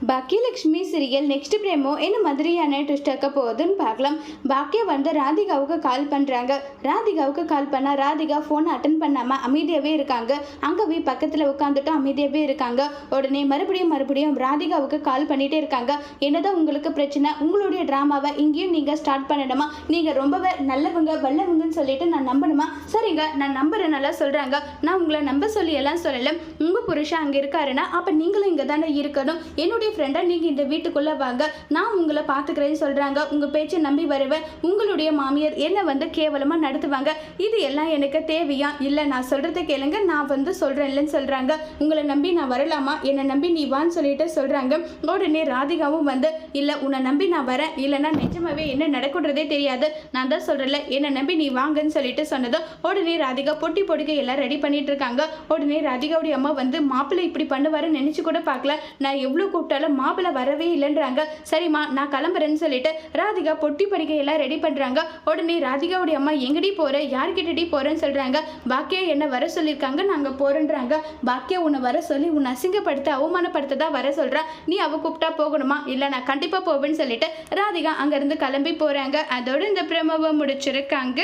Baakiyalakshmi serial next பிரேமோ என்ன மாதிரியான twist ஆக்க போகுதுன்னு பார்க்கலாம். பாக்கியா வந்து ராதிகாவுக்கு கால் பண்ணுறாங்க. ராதிகாவுக்கு கால் பண்ணால் ராதிகா ஃபோன் அட்டன் பண்ணாமல் அமைதியாகவே இருக்காங்க. அங்கவே பக்கத்தில் உட்காந்துட்டு அமைதியாகவே இருக்காங்க. உடனே மறுபடியும் ராதிகாவுக்கு கால் பண்ணிகிட்டே இருக்காங்க. என்னதான் உங்களுக்கு பிரச்சனை? உங்களுடைய ட்ராமாவை இங்கேயும் நீங்கள் ஸ்டார்ட் பண்ணணுமா? நீங்கள் ரொம்பவே நல்லவங்க வல்லவங்கன்னு சொல்லிட்டு நான் நம்பணுமா? சரிங்க, நான் நம்புறேன் நல்லா சொல்கிறாங்க. நான் உங்களை நம்ப சொல்லி எல்லாம் சொல்லலை. உங்கள் புருஷன் அங்கே இருக்காருன்னா அப்போ நீங்களும் இங்கே தானே இருக்கணும். என்னுடைய ஃப்ரெண்டா நீங்க இந்த வீட்டுக்குள்ள வாங்க, நான் உங்களை பாத்துக்கிறேன்னு சொல்றாங்க. உங்க பேச்சை நம்பி வருவேன். உங்களுடைய மாமியார் என்ன வந்து கேவலமா நடத்துவாங்க. இது எல்லாம் எனக்கு தேவையா? இல்ல, நான் சொல்றதை கேளுங்க, நான் வந்து சொல்றேன் இல்லைன்னு சொல்றாங்க. உங்களை நம்பி நான் வரலாமா? என்னை நம்பி நீ வான்னு சொல்லிட்டு சொல்றாங்க. உடனே ராதிகாவும் வந்து இல்ல, உன்னை நம்பி நான் வரேன், இல்லைன்னா நிஜமாவே என்ன நடக்குன்றதே தெரியாது, நான் தான் சொல்றேன்ல, என்னை நம்பி நீ வாங்கன்னு சொல்லிட்டு சொன்னதும் உடனே ராதிகா பொட்டி பொடிக்க எல்லாம் ரெடி பண்ணிட்டு இருக்காங்க. உடனே ராதிகாவுடைய அம்மா வந்து மாப்பிள்ளை இப்படி பண்ணுவாருன்னு நினைச்சு கூட பார்க்கல, நான் எவ்வளவு கூப்பிட்டாலும் மாப்பிள்ளை வரவே இல்லைன்றாங்க. சரிம்மா, நான் கிளம்புறேன்னு சொல்லிட்டு ராதிகா பொட்டி படிக்கையெல்லாம் ரெடி பண்றாங்க. உடனே ராதிகாவுடைய அம்மா எங்கடி போற, யார்கிட்டடி போறேன்னு சொல்றாங்க. பாக்கியா என்ன வர சொல்லியிருக்காங்க, நாங்க போறேன்றாங்க. பாக்கியா உன்னை வர சொல்லி உன்னை அசிங்கப்படுத்த அவமானப்படுத்த தான் வர சொல்றா. நீ அவ கூப்பிட்டா போகணுமா? இல்ல, நான் கண்டிப்பா போவேன்னு சொல்லிட்டு ராதிகா அங்கிருந்து கிளம்பி போறாங்க. அதோட இந்த பிரமவை முடிச்சிருக்காங்க.